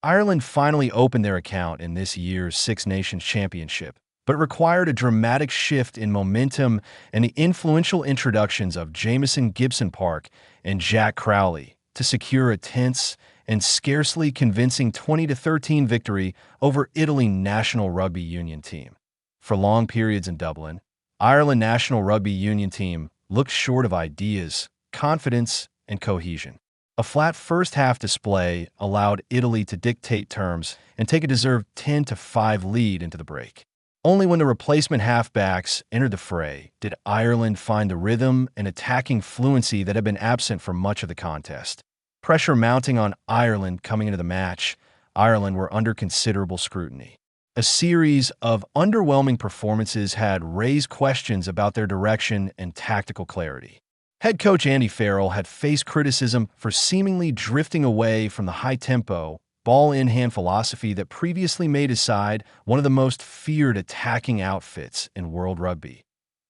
Ireland finally opened their account in this year's Six Nations Championship, but required a dramatic shift in momentum and the influential introductions of Jamison, Gibson-Park, and Jack Crowley to secure a tense and scarcely convincing 20-13 victory over Italy national rugby union team. For long periods in Dublin, Ireland national rugby union team looked short of ideas, confidence, and cohesion. A flat first-half display allowed Italy to dictate terms and take a deserved 10-5 lead into the break. Only when the replacement halfbacks entered the fray did Ireland find the rhythm and attacking fluency that had been absent for much of the contest. Pressure mounting on Ireland coming into the match, Ireland were under considerable scrutiny. A series of underwhelming performances had raised questions about their direction and tactical clarity. Head coach Andy Farrell had faced criticism for seemingly drifting away from the high-tempo, ball-in-hand philosophy that previously made his side one of the most feared attacking outfits in world rugby.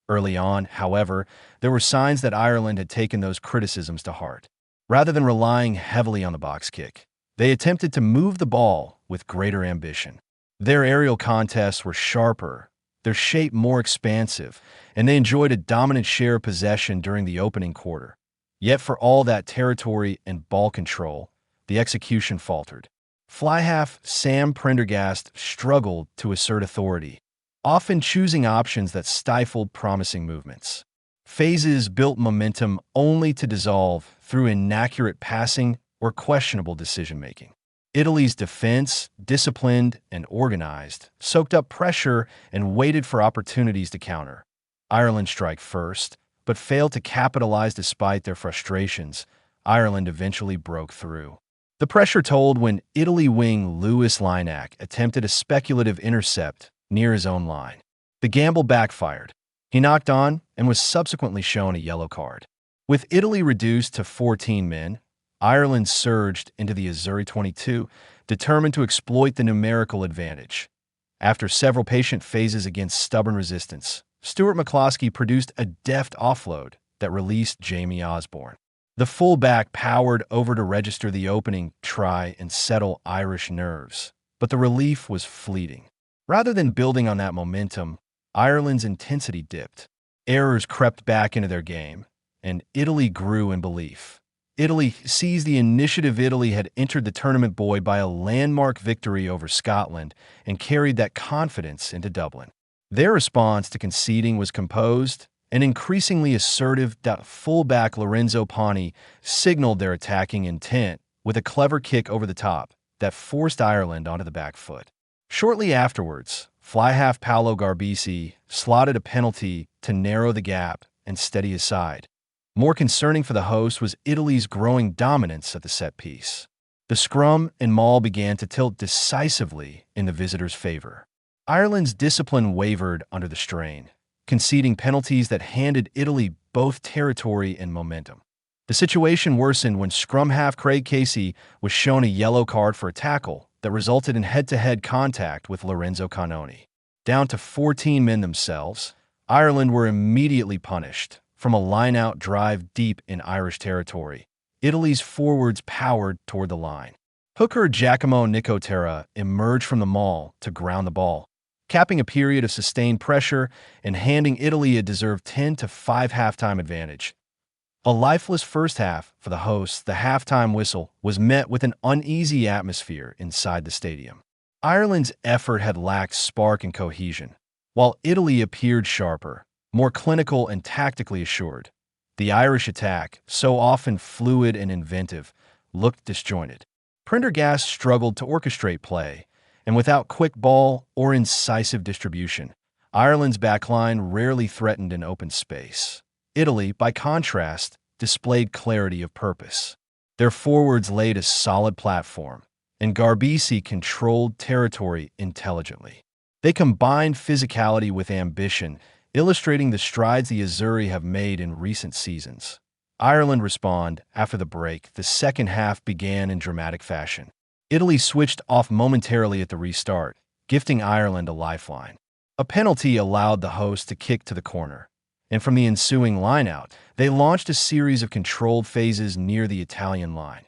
Early on, however, there were signs that Ireland had taken those criticisms to heart. Rather than relying heavily on the box kick, they attempted to move the ball with greater ambition. Their aerial contests were sharper, their shape more expansive, and they enjoyed a dominant share of possession during the opening quarter. Yet for all that territory and ball control, the execution faltered. Fly-half Sam Prendergast struggled to assert authority, often choosing options that stifled promising movements. Phases built momentum only to dissolve through inaccurate passing or questionable decision-making. Italy's defense, disciplined and organized, soaked up pressure and waited for opportunities to counter. Ireland struck first, but failed to capitalize despite their frustrations. Ireland eventually broke through. The pressure told when Italy wing Lewis Linak attempted a speculative intercept near his own line. The gamble backfired. He knocked on and was subsequently shown a yellow card. With Italy reduced to 14 men, Ireland surged into the Azzurri 22, determined to exploit the numerical advantage. After several patient phases against stubborn resistance, Stuart McCloskey produced a deft offload that released Jamie Osborne. The fullback powered over to register the opening try and settle Irish nerves, but the relief was fleeting. Rather than building on that momentum, Ireland's intensity dipped. Errors crept back into their game, and Italy grew in belief. Italy seized the initiative. Italy had entered the tournament buoyed by a landmark victory over Scotland and carried that confidence into Dublin. Their response to conceding was composed and increasingly assertive. Fullback Lorenzo Pani signaled their attacking intent with a clever kick over the top that forced Ireland onto the back foot. Shortly afterwards, fly-half Paolo Garbisi slotted a penalty to narrow the gap and steady his side. More concerning for the host was Italy's growing dominance at the set piece. The scrum and maul began to tilt decisively in the visitors' favor. Ireland's discipline wavered under the strain, conceding penalties that handed Italy both territory and momentum. The situation worsened when scrum half Craig Casey was shown a yellow card for a tackle that resulted in head-to-head contact with Lorenzo Canoni. Down to 14 men themselves, Ireland were immediately punished from a line-out drive deep in Irish territory. Italy's forwards powered toward the line. Hooker Giacomo Nicotera emerged from the maul to ground the ball, capping a period of sustained pressure and handing Italy a deserved 10-5 halftime advantage. A lifeless first half for the hosts. The halftime whistle was met with an uneasy atmosphere inside the stadium. Ireland's effort had lacked spark and cohesion, while Italy appeared sharper, more clinical and tactically assured. The Irish attack, so often fluid and inventive, looked disjointed. Prendergast struggled to orchestrate play, and without quick ball or incisive distribution, Ireland's backline rarely threatened an open space. Italy, by contrast, displayed clarity of purpose. Their forwards laid a solid platform, and Garbisi controlled territory intelligently. They combined physicality with ambition, illustrating the strides the Azzurri have made in recent seasons. Ireland responded after the break. The second half began in dramatic fashion. Italy switched off momentarily at the restart, gifting Ireland a lifeline. A penalty allowed the host to kick to the corner, and from the ensuing lineout, they launched a series of controlled phases near the Italian line.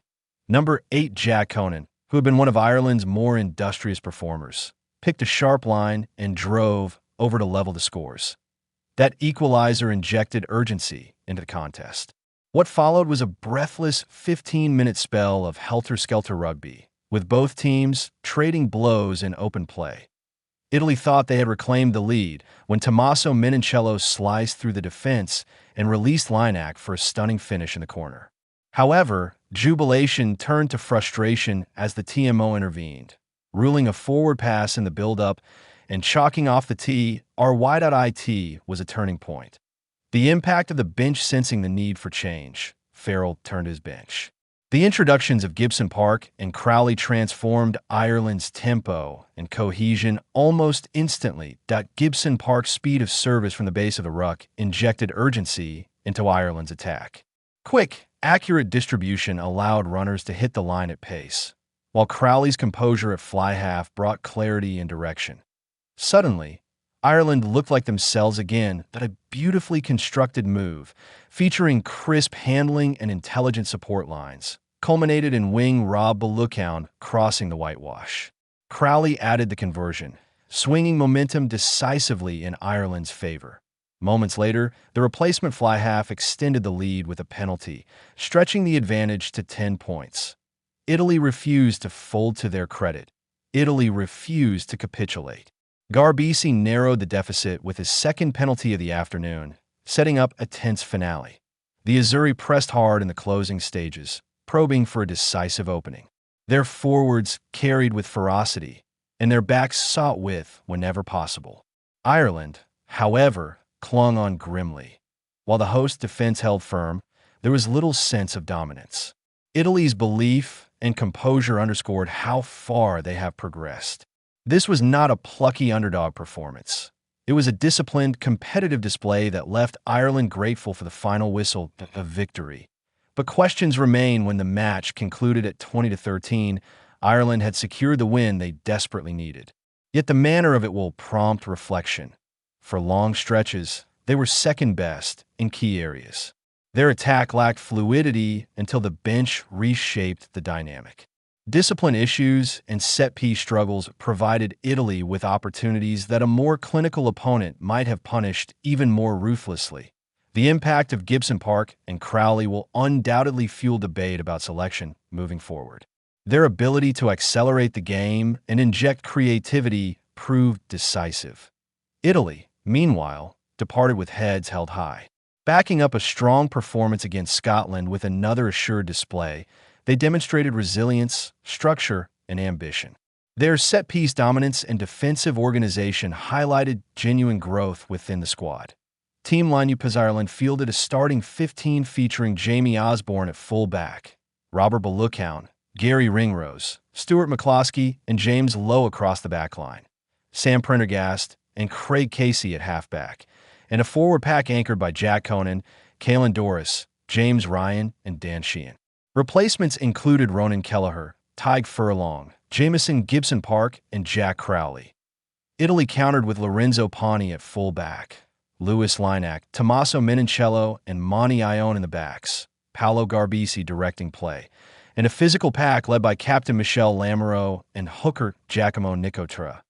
Number 8 Jack Conan, who had been one of Ireland's more industrious performers, picked a sharp line and drove over to level the scores. That equalizer injected urgency into the contest. What followed was a breathless 15-minute spell of helter-skelter rugby, with both teams trading blows in open play. Italy thought they had reclaimed the lead when Tommaso Menoncello sliced through the defense and released Lineac for a stunning finish in the corner. However, jubilation turned to frustration as the TMO intervened, ruling a forward pass in the build-up and chalking off the tee. Our wideout IT was a turning point. The impact of the bench sensing the need for change, Farrell turned his bench. The introductions of Gibson-Park and Crowley transformed Ireland's tempo and cohesion almost instantly. Gibson-Park's speed of service from the base of the ruck injected urgency into Ireland's attack. Quick, accurate distribution allowed runners to hit the line at pace, while Crowley's composure at fly half brought clarity and direction. Suddenly, Ireland looked like themselves again, a beautifully constructed move, featuring crisp handling and intelligent support lines, culminated in wing Rob Baloucoune crossing the whitewash. Crowley added the conversion, swinging momentum decisively in Ireland's favor. Moments later, the replacement fly half extended the lead with a penalty, stretching the advantage to 10 points. Italy refused to fold to their credit. Italy refused to capitulate. Garbisi narrowed the deficit with his second penalty of the afternoon, setting up a tense finale. The Azzurri pressed hard in the closing stages, probing for a decisive opening. Their forwards carried with ferocity, and their backs sought width whenever possible. Ireland, however, clung on grimly. While the host defense held firm, there was little sense of dominance. Italy's belief and composure underscored how far they have progressed. This was not a plucky underdog performance. It was a disciplined, competitive display that left Ireland grateful for the final whistle of victory. But questions remain when the match concluded at 20-13. Ireland had secured the win they desperately needed. Yet the manner of it will prompt reflection. For long stretches, they were second best in key areas. Their attack lacked fluidity until the bench reshaped the dynamic. Discipline issues and set-piece struggles provided Italy with opportunities that a more clinical opponent might have punished even more ruthlessly. The impact of Gibson-Park and Crowley will undoubtedly fuel debate about selection moving forward. Their ability to accelerate the game and inject creativity proved decisive. Italy, meanwhile, departed with heads held high. Backing up a strong performance against Scotland with another assured display, they demonstrated resilience, structure, and ambition. Their set-piece dominance and defensive organization highlighted genuine growth within the squad. Team Lineup Ireland fielded a starting 15 featuring Jamie Osborne at full-back, Robert Baloucoune, Gary Ringrose, Stuart McCloskey, and James Lowe across the backline, Sam Prendergast, and Craig Casey at halfback, and a forward pack anchored by Jack Conan, Caelan Doris, James Ryan, and Dan Sheehan. Replacements included Ronan Kelleher, Tig Furlong, Jamison Gibson-Park, and Jack Crowley. Italy countered with Lorenzo Pani at full-back, Lewis Lineac, Tommaso Menoncello, and Monty Ione in the backs, Paolo Garbisi directing play, and a physical pack led by Captain Michel Lamoureux and hooker Giacomo Nicotera.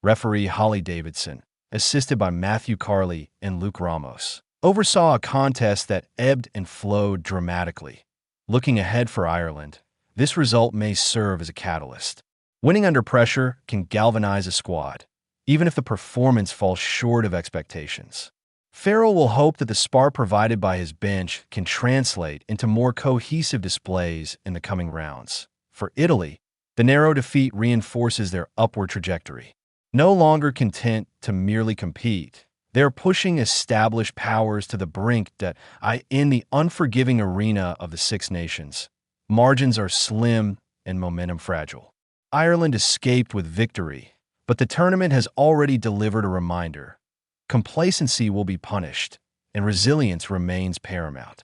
Referee Holly Davidson, assisted by Matthew Carley and Luke Ramos, oversaw a contest that ebbed and flowed dramatically. Looking ahead for Ireland, this result may serve as a catalyst. Winning under pressure can galvanize a squad, even if the performance falls short of expectations. Farrell will hope that the spark provided by his bench can translate into more cohesive displays in the coming rounds. For Italy, the narrow defeat reinforces their upward trajectory. No longer content to merely compete, they're pushing established powers to the brink in the unforgiving arena of the Six Nations. Margins are slim and momentum fragile. Ireland escaped with victory, but the tournament has already delivered a reminder. Complacency will be punished, and resilience remains paramount.